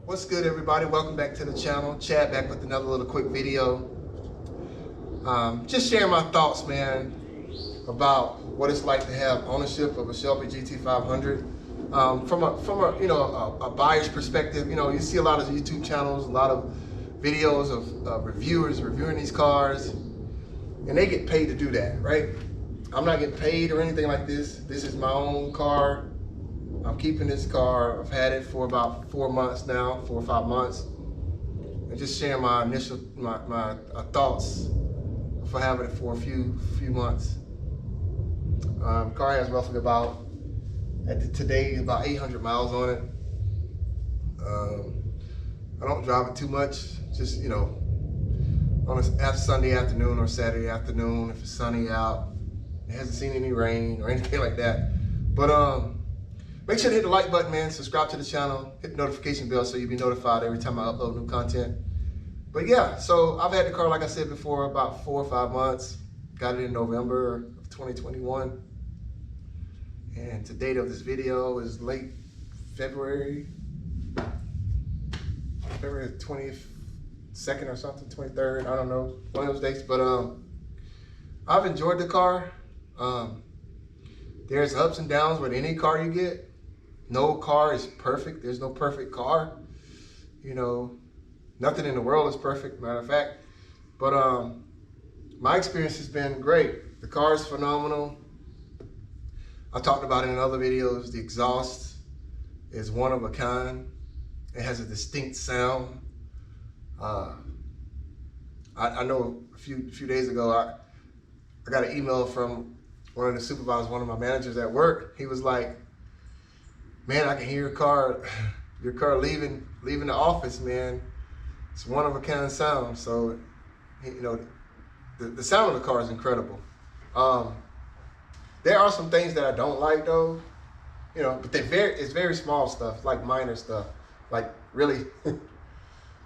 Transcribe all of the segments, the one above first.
What's good, everybody? Welcome back to the channel. Chad back with another little quick video. Just sharing my thoughts, man, about what it's like to have ownership of a Shelby GT500. From a buyer's perspective, you see a lot of YouTube channels, a lot of videos of reviewers reviewing these cars, and they get paid to do that, right? I'm not getting paid or anything like this. This is my own car. I'm keeping this car. I've had it for about 4 months now, 4 or 5 months. And just sharing my initial thoughts for having it for a few months. Car has roughly about, today, about 800 miles on it. I don't drive it too much, just, on a Sunday afternoon or Saturday afternoon, if it's sunny out. It hasn't seen any rain or anything like that. But make sure to hit the like button, man. Subscribe to the channel. Hit the notification bell so you'll be notified every time I upload new content. But yeah, so I've had the car, like I said before, about 4 or 5 months. Got it in November of 2021. And the date of this video is late February 22nd or something, 23rd. I don't know, one of those dates. But I've enjoyed the car. There's ups and downs with any car you get. No car is perfect. There's no perfect car. Nothing in the world is perfect, matter of fact. But my experience has been great. The car is phenomenal. I talked about it in other videos. The exhaust is one of a kind. It has a distinct sound. I know a few days ago, I got an email from one of the supervisors, one of my managers at work. He was like, "Man, I can hear your car leaving the office, man. It's one of a kind sound." So, the sound of the car is incredible. There are some things that I don't like though, but it's very small stuff, like minor stuff, like really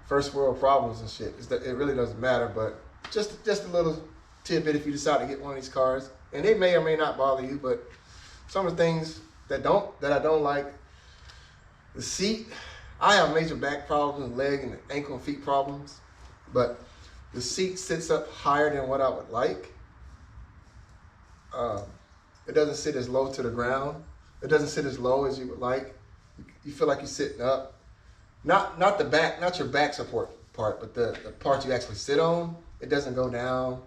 first world problems and shit. It really doesn't matter, but just a little tidbit if you decide to get one of these cars, and they may or may not bother you, but some of the things that I don't like, the seat. I have major back problems and leg and ankle and feet problems, but the seat sits up higher than what I would like. It doesn't sit as low to the ground. It doesn't sit as low as you would like. You feel like you're sitting up. Not the back, not your back support part, but the part you actually sit on. It doesn't go down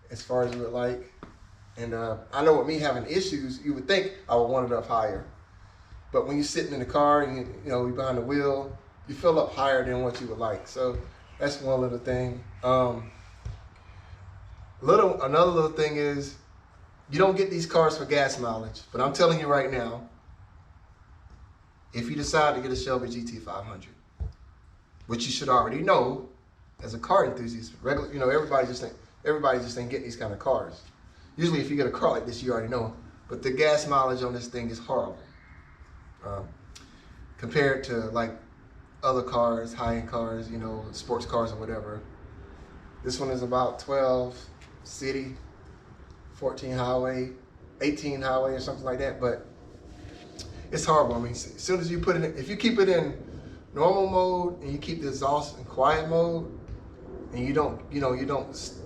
as far as you would like. And I know with me having issues, you would think I would want it up higher. But when you're sitting in the car and you're behind the wheel, you feel up higher than what you would like. So that's one little thing. Another little thing is, you don't get these cars for gas mileage. But I'm telling you right now, if you decide to get a Shelby GT500, which you should already know as a car enthusiast, everybody just ain't getting these kind of cars. Usually if you get a car like this, you already know. But the gas mileage on this thing is horrible. Compared to like other cars, high-end cars, sports cars or whatever. This one is about 12 city, 14 highway, 18 highway or something like that, but it's horrible. I mean, as soon as you put it in, if you keep it in normal mode and you keep the exhaust in quiet mode and you don't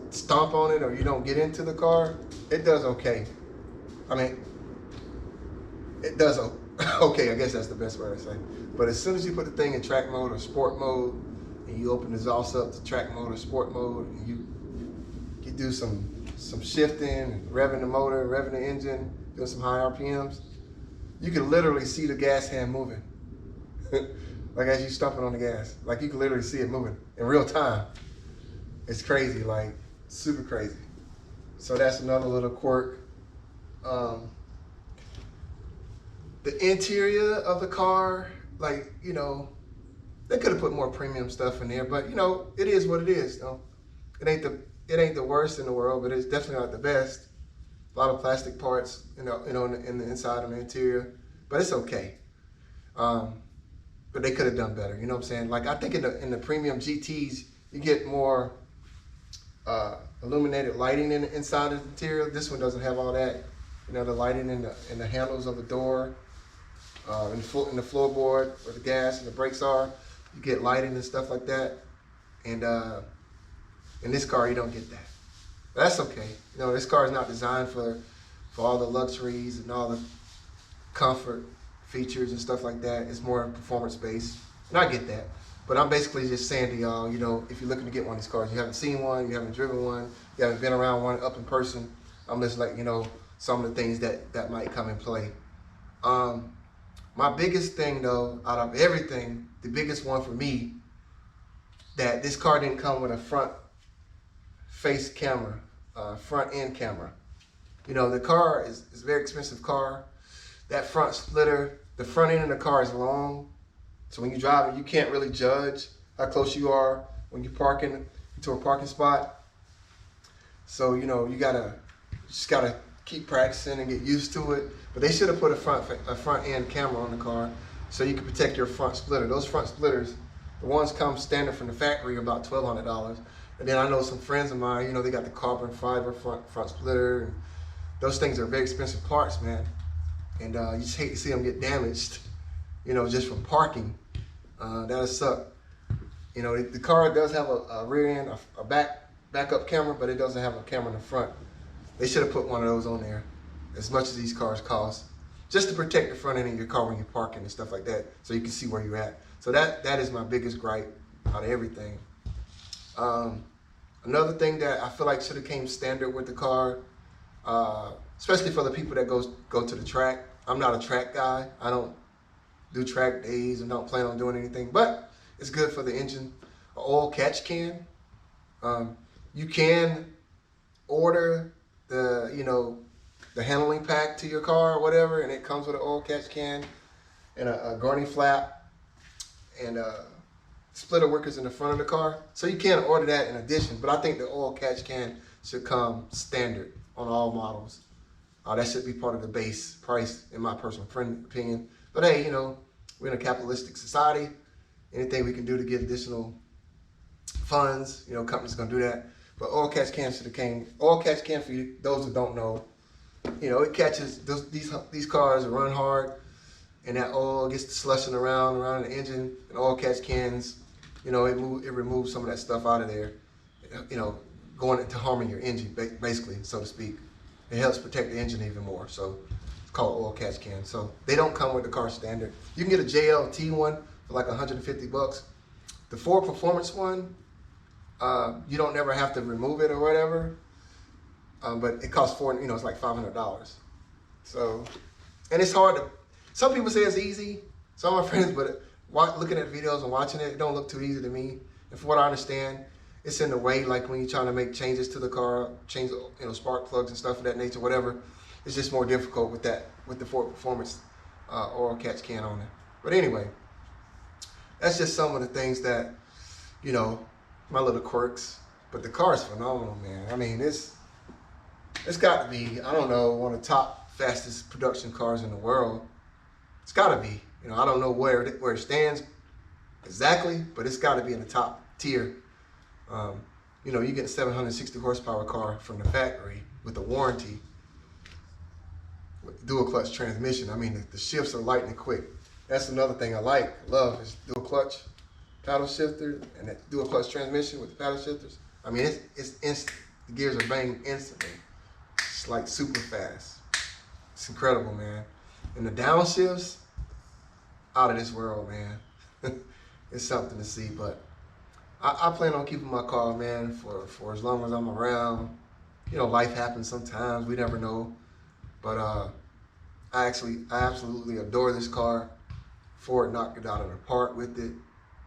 stomp on it or you don't get into the car, it does okay. I mean, it does okay, I guess that's the best way to say. But as soon as you put the thing in track mode or sport mode and you open the exhaust up to track mode or sport mode and you do some shifting, revving the motor, revving the engine, doing some high RPMs, you can literally see the gas hand moving. Like as you stomping on the gas, like you can literally see it moving in real time. It's crazy, like super crazy. So that's another little quirk. The interior of the car, like, they could have put more premium stuff in there, but it is what it is. It ain't the worst in the world, but it's definitely not the best. A lot of plastic parts, in the inside of the interior, but it's okay. But they could have done better. You know what I'm saying? Like I think in the premium GTs, you get more illuminated lighting in the inside of the interior. This one doesn't have all that. The lighting in the handles of the door, in the floorboard where the gas and the brakes are. You get lighting and stuff like that. And in this car, you don't get that. But that's okay. You know, this car is not designed for all the luxuries and all the comfort features and stuff like that. It's more performance based. And I get that. But I'm basically just saying to y'all, you know, if you're looking to get one of these cars, you haven't seen one, you haven't driven one, you haven't been around one up in person, I'm just like, you know, some of the things that might come in play. My biggest thing though, out of everything, the biggest one for me, that this car didn't come with a front face camera, front end camera. You know, the car is a very expensive car. That front splitter, the front end of the car is long. So when you're driving, you can't really judge how close you are when you're parking into a parking spot. So, you know, you just gotta keep practicing and get used to it. But they should have put a front end camera on the car so you can protect your front splitter. Those front splitters, the ones come standard from the factory, are about $1,200. And then I know some friends of mine, you know, they got the carbon fiber front splitter. And those things are very expensive parts, man. And you just hate to see them get damaged, you know, just from parking. That'll suck. You know, the car does have a rear end, a backup camera, but it doesn't have a camera in the front. They should have put one of those on there, as much as these cars cost, just to protect the front end of your car when you're parking and stuff like that, so you can see where you're at. So that is my biggest gripe out of everything. Another thing that I feel like should have came standard with the car, especially for the people that go to the track. I'm not a track guy. I don't do track days and don't plan on doing anything, but it's good for the engine. An oil catch can. You can order the handling pack to your car or whatever, and it comes with an oil catch can and a gurney flap and splitter workers in the front of the car. So you can order that in addition, but I think the oil catch can should come standard on all models. That should be part of the base price, in my personal opinion. But hey, you know, we're in a capitalistic society. Anything we can do to get additional funds, you know, companies are gonna do that. But oil catch can should have came. Oil catch can, for you, those who don't know, you know, it catches these cars run hard, and that oil gets slushing around the engine. And oil catch cans, you know, it removes some of that stuff out of there, you know, going into harming your engine, basically, so to speak. It helps protect the engine even more. So it's called oil catch can. So they don't come with the car standard. You can get a JLT one for like $150. The Ford Performance one, you don't never have to remove it or whatever. But it costs it's like $500. So, and it's hard to, some people say it's easy, some of my friends, but looking at videos and watching it, it don't look too easy to me. And from what I understand, it's in the way, like when you're trying to make changes to the car, change, you know, spark plugs and stuff of that nature, whatever. It's just more difficult with the Ford Performance oil catch can on it. But anyway, that's just some of the things that, you know, my little quirks. But the car is phenomenal, man. I mean, it's got to be, I don't know, one of the top fastest production cars in the world. It's got to be. You know, I don't know where it stands exactly, but it's got to be in the top tier. You know, you get a 760 horsepower car from the factory with a warranty, with dual clutch transmission. I mean, the shifts are lightning quick. That's another thing I love is dual clutch paddle shifter and that dual clutch transmission with the paddle shifters. I mean, it's instant. The gears are banging instantly. It's like super fast. It's incredible, man. And the downshifts, out of this world, man. It's something to see, but I plan on keeping my car, man, for as long as I'm around. You know, life happens sometimes. We never know. But I absolutely adore this car. Ford knocked it out of the park with it.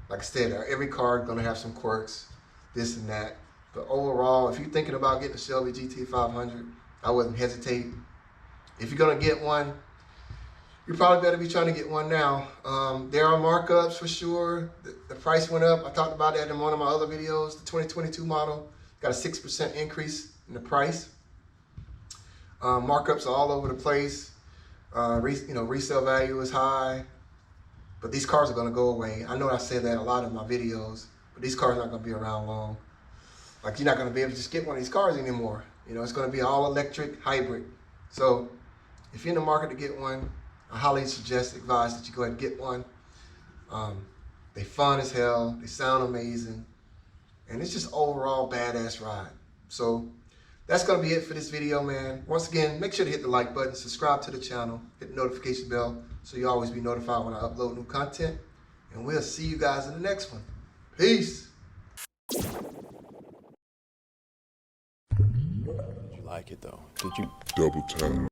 Like I said, every car is going to have some quirks, this and that. But overall, if you're thinking about getting a Shelby GT500, I wouldn't hesitate. If you're going to get one, you probably better be trying to get one now. There are markups for sure. The price went up. I talked about that in one of my other videos. The 2022 model got a 6% increase in the price. Markups are all over the place. Resale value is high. But these cars are going to go away. I know I said that a lot in my videos, but these cars are not going to be around long. Like, you're not going to be able to just get one of these cars anymore. You know, it's going to be all electric, hybrid. So if you're in the market to get one, I highly advise that you go ahead and get one. The They fun as hell. They sound amazing. And it's just overall badass ride. So that's going to be it for this video, man. Once again, make sure to hit the like button, subscribe to the channel, hit the notification bell so you'll always be notified when I upload new content. And we'll see you guys in the next one. Peace. Did you like it though? Did you Double tap.